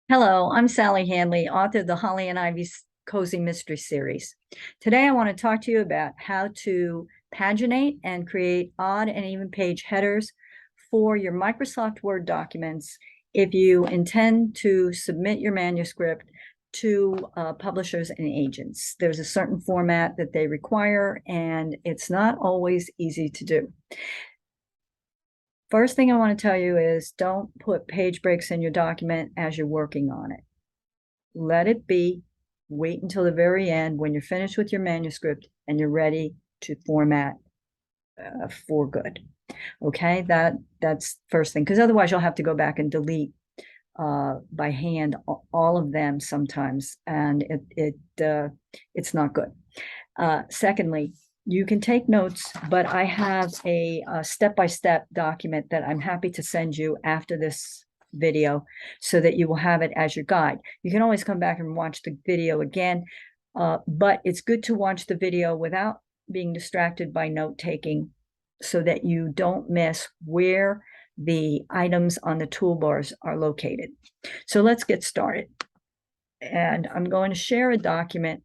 Hello, I'm Sally Hanley, author of the Holly and Ivy's Cozy Mystery Series. Today I want to talk to you about how to paginate and create odd and even page headers for your Microsoft Word documents if you intend to submit your manuscript to publishers and agents. There's a certain format that they require, and it's not always easy to do. First thing I want to tell you is don't put page breaks in your document as you're working on it. Let it be. Wait until the very end when you're finished with your manuscript and you're ready to format for good. Okay, that's first thing, because otherwise you'll have to go back and delete by hand all of them sometimes, and it's not good. Secondly, you can take notes, but I have a step-by-step document that I'm happy to send you after this video so that you will have it as your guide. You can always come back and watch the video again, but it's good to watch the video without being distracted by note-taking so that you don't miss where the items on the toolbars are located. So let's get started. And I'm going to share a document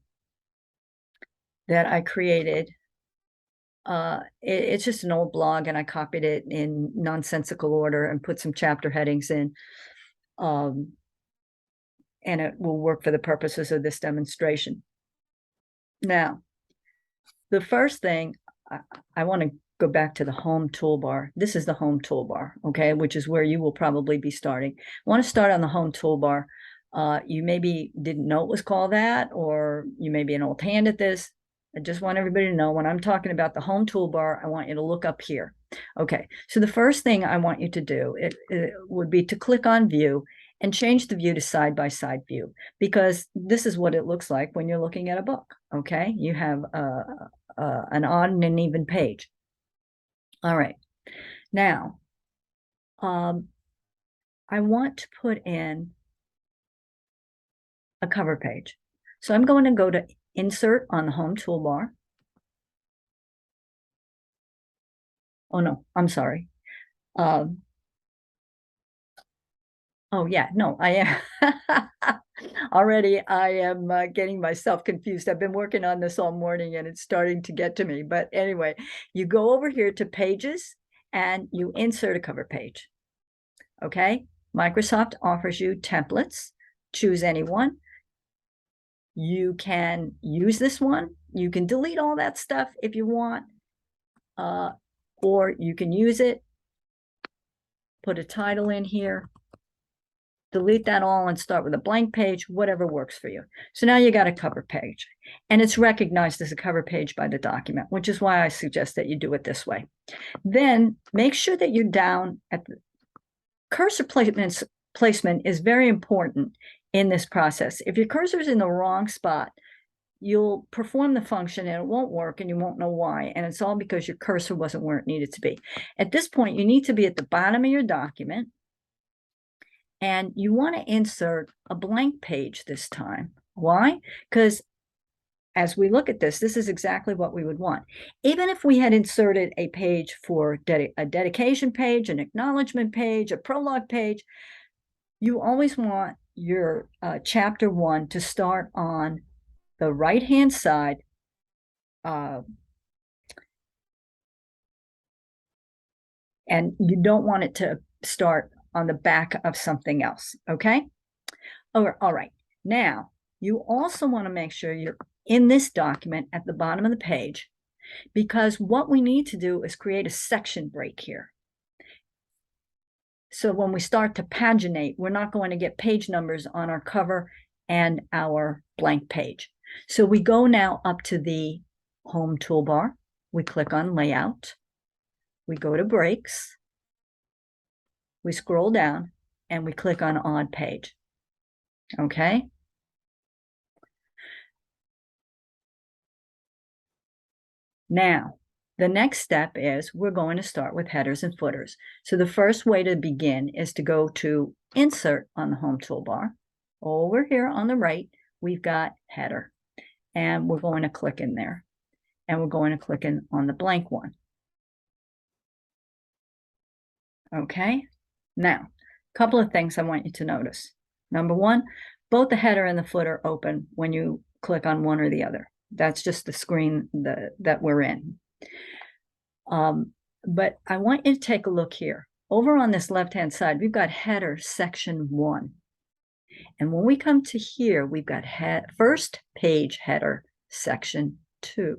that I created. It's just an old blog, and I copied it in nonsensical order and put some chapter headings in. And it will work for the purposes of this demonstration. Now, the first thing, I want to go back to the Home Toolbar. This is the Home Toolbar, okay, which is where you will probably be starting. I want to start on the Home Toolbar. You maybe didn't know it was called that, or you may be an old hand at this. I just want everybody to know when I'm talking about the Home Toolbar, I want you to look up here. Okay, so the first thing I want you to do it would be to click on View and change the view to side-by-side view, because this is what it looks like when you're looking at a book, okay? You have an odd and an even page. All right, now, I want to put in a cover page. So I'm going to go to Insert on the Home Toolbar. Oh, no, I'm sorry. Oh, yeah, no, I am. Already, I am getting myself confused. I've been working on this all morning, and it's starting to get to me. But anyway, you go over here to Pages, and you insert a cover page. Okay? Microsoft offers you templates. Choose any one. You can use this one. You can delete all that stuff if you want, or you can use it, put a title in here, delete that all and start with a blank page, whatever works for you. So now you got a cover page, and it's recognized as a cover page by the document, which is why I suggest that you do it this way. Then make sure that you're down at the cursor placement is very important in this process. If your cursor is in the wrong spot, you'll perform the function and it won't work, and you won't know why. And it's all because your cursor wasn't where it needed to be. At this point, you need to be at the bottom of your document, and you want to insert a blank page this time. Why? Because as we look at this, this is exactly what we would want. Even if we had inserted a page for a dedication page, an acknowledgement page, a prologue page, you always want your chapter 1 to start on the right-hand side, and you don't want it to start on the back of something else, okay? All right, now you also want to make sure you're in this document at the bottom of the page, because what we need to do is create a section break here. So when we start to paginate, we're not going to get page numbers on our cover and our blank page. So we go now up to the Home Toolbar. We click on Layout. We go to Breaks. We scroll down, and we click on Odd Page. Okay? Now, the next step is we're going to start with headers and footers. So the first way to begin is to go to Insert on the Home Toolbar. Over here on the right, we've got Header, and we're going to click in there, and we're going to click in on the blank one. Okay, now, a couple of things I want you to notice. Number one, both the header and the footer open when you click on one or the other. That's just the screen that we're in. But I want you to take a look here. Over on this left-hand side, we've got header section 1. And when we come to here, we've got first page header section 2.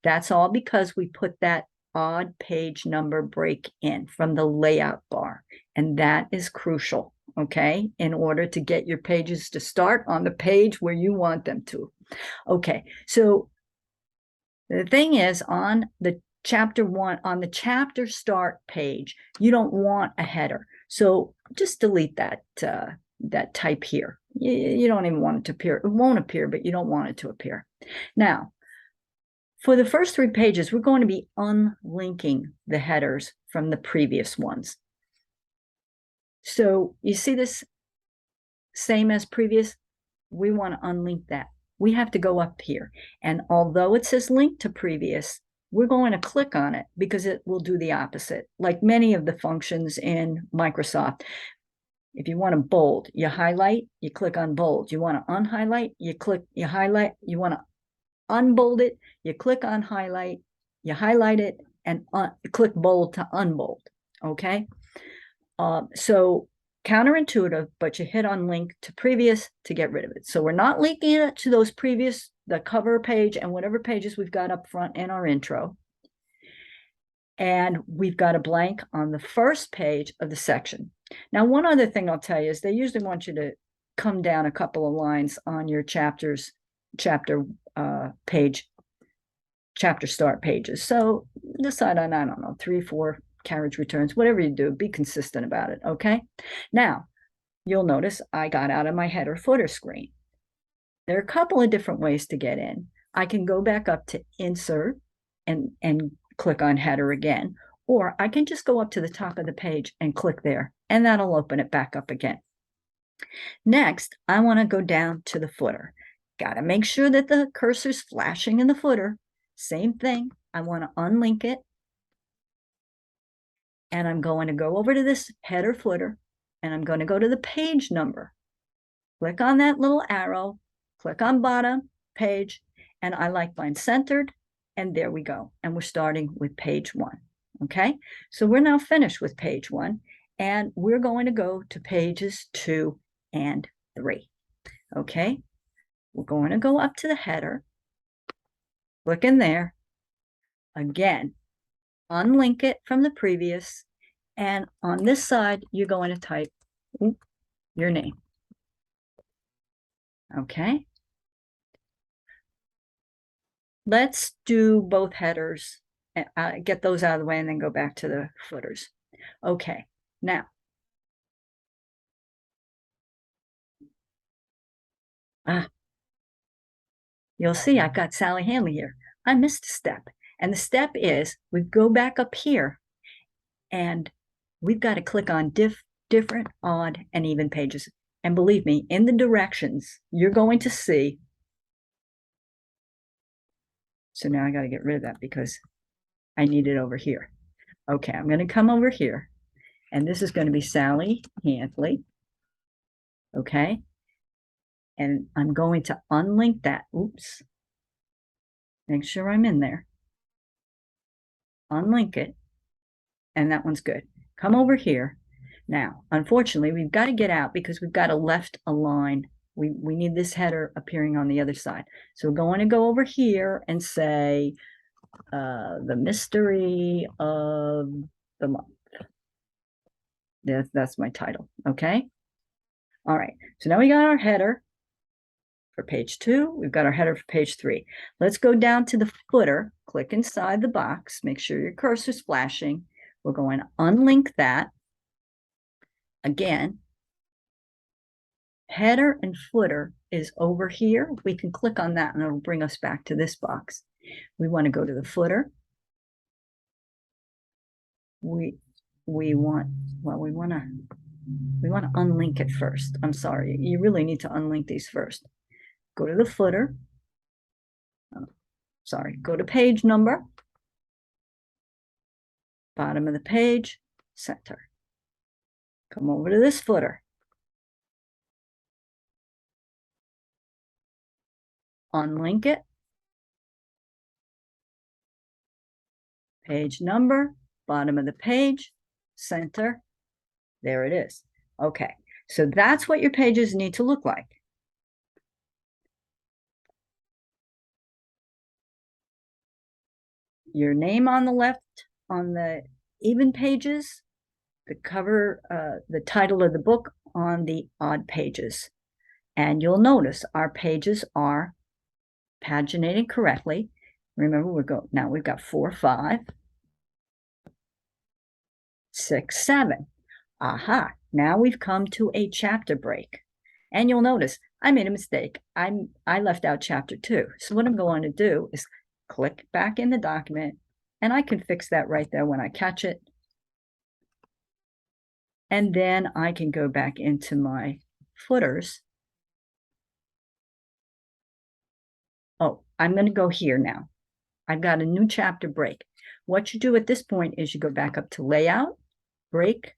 That's all because we put that odd page number break in from the layout bar. And that is crucial, okay, in order to get your pages to start on the page where you want them to. Okay, so the thing is, on the chapter 1, on the chapter start page, you don't want a header. So just delete that that type here. You don't even want it to appear. It won't appear, but you don't want it to appear. Now, for the first 3 pages, we're going to be unlinking the headers from the previous ones. So you see this same as previous? We want to unlink that. We have to go up here. And although it says link to previous, we're going to click on it because it will do the opposite. Like many of the functions in Microsoft, if you want to bold, you highlight, you click on bold. You want to unhighlight, you highlight. You want to unbold it, you click on highlight, you highlight it, and click bold to unbold, okay? So counterintuitive, but you hit on link to previous to get rid of it. So we're not linking it to those previous, the cover page and whatever pages we've got up front in our intro. And we've got a blank on the first page of the section. Now, one other thing I'll tell you is they usually want you to come down a couple of lines on your chapter page, chapter start pages. So decide on, I don't know, 3, 4 carriage returns, whatever you do, be consistent about it, okay? Now, you'll notice I got out of my header footer screen. There are a couple of different ways to get in. I can go back up to insert and click on header again, or I can just go up to the top of the page and click there, and that'll open it back up again. Next, I want to go down to the footer. Got to make sure that the cursor's flashing in the footer. Same thing. I want to unlink it. And I'm going to go over to this header footer, and I'm going to go to the page number. Click on that little arrow, click on bottom page, and I like mine centered, and there we go. And we're starting with page 1, okay? So we're now finished with page 1, and we're going to go to pages 2 and 3, okay? We're going to go up to the header, click in there, again, unlink it from the previous, and on this side, you're going to type your name, okay? Let's do both headers, get those out of the way, and then go back to the footers. Okay, now, you'll see I've got Sally Hanley here. I missed a step. And the step is we go back up here and we've got to click on different, odd, and even pages. And believe me, in the directions, you're going to see. So now I got to get rid of that because I need it over here. Okay, I'm going to come over here. And this is going to be Sally Hanley. Okay. And I'm going to unlink that. Oops. Make sure I'm in there. Unlink it. And that one's good. Come over here. Now, unfortunately, we've got to get out because we've got to left align. We need this header appearing on the other side. So we're going to go over here and say, the mystery of the month. That's my title. Okay. All right. So now we got our header for page 2. We've got our header for page 3. Let's go down to the footer, click inside the box, make sure your cursor's flashing. We're going to unlink that. Again, header and footer is over here. We can click on that and it'll bring us back to this box. We want to go to the footer. We want to unlink it first. I'm sorry, you really need to unlink these first. Go to the footer. Go to page number. Bottom of the page, center. Come over to this footer. unlink it, page number, bottom of the page, center, there it is. Okay, so that's what your pages need to look like. Your name on the left on the even pages, the cover, the title of the book on the odd pages. And you'll notice our pages are paginated correctly. Remember, now we've got 4, 5, 6, 7. Aha, now we've come to a chapter break. And you'll notice I made a mistake. I left out chapter 2. So what I'm going to do is click back in the document, and I can fix that right there when I catch it. And then I can go back into my footers. Oh, I'm going to go here now. I've got a new chapter break. What you do at this point is you go back up to layout, break,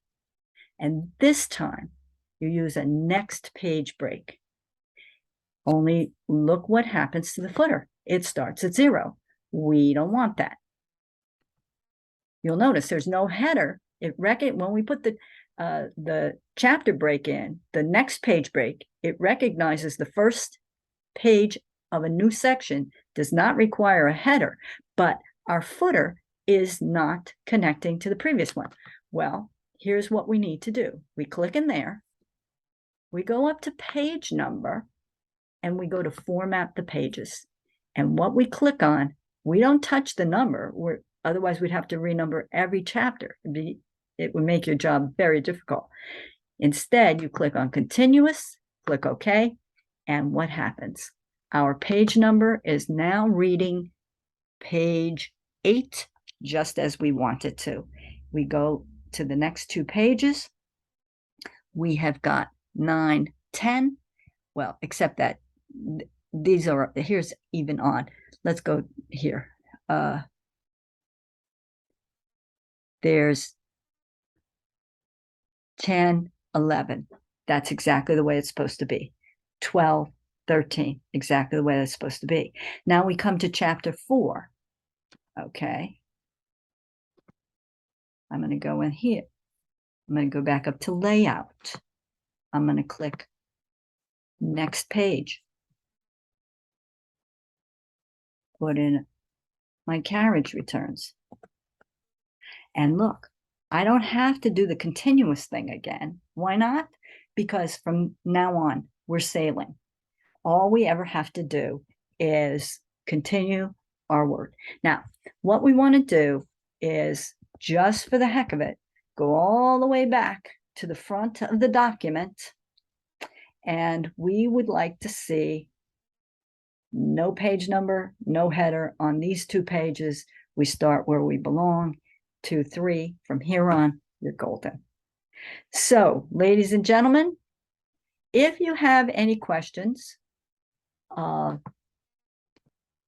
and this time you use a next page break. Only look what happens to the footer. It starts at 0. We don't want that. You'll notice there's no header. When we put the chapter break in, the next page break, it recognizes the first page of a new section does not require a header, but our footer is not connecting to the previous one. Well, here's what we need to do. We click in there, we go up to page number, and we go to format the pages. And what we click on, we don't touch the number, otherwise we'd have to renumber every chapter. It would make your job very difficult. Instead, you click on continuous, click OK, and what happens? Our page number is now reading page 8, just as we want it to. We go to the next 2 pages. We have got 9, 10. Well, except that these are, here's even on. Let's go here. There's 10, 11. That's exactly the way it's supposed to be. 12, 13, exactly the way it's supposed to be. Now we come to chapter 4. Okay. I'm going to go in here. I'm going to go back up to layout. I'm going to click next page. Put in my carriage returns. And look, I don't have to do the continuous thing again. Why not? Because from now on, we're sailing. All we ever have to do is continue our work. Now, what we want to do is, just for the heck of it, go all the way back to the front of the document, and we would like to see no page number, no header on these 2 pages. We start where we belong, 2, 3. From here on, you're golden. So, ladies and gentlemen, if you have any questions,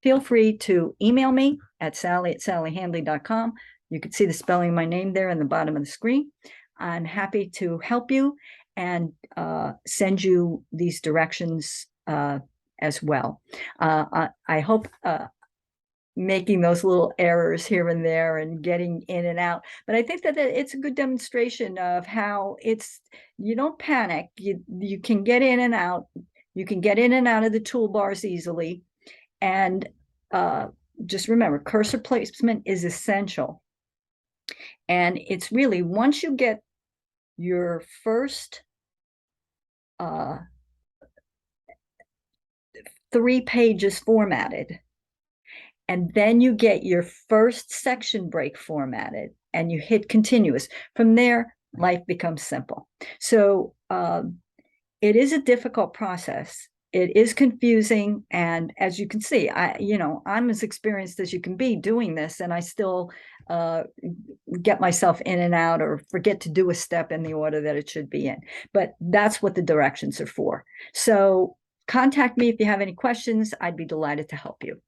feel free to email me at sally@sallyhandley.com. You can see the spelling of my name there in the bottom of the screen. I'm happy to help you and send you these directions as well. I hope making those little errors here and there and getting in and out. But I think that it's a good demonstration of how you don't panic. You can get in and out. You can get in and out of the toolbars easily. And just remember, cursor placement is essential. And it's really, once you get your first 3 pages formatted, and then you get your first section break formatted, and you hit continuous. From there, life becomes simple. So it is a difficult process. It is confusing, and as you can see, I'm as experienced as you can be doing this, and I still get myself in and out or forget to do a step in the order that it should be in. But that's what the directions are for. So contact me if you have any questions. I'd be delighted to help you.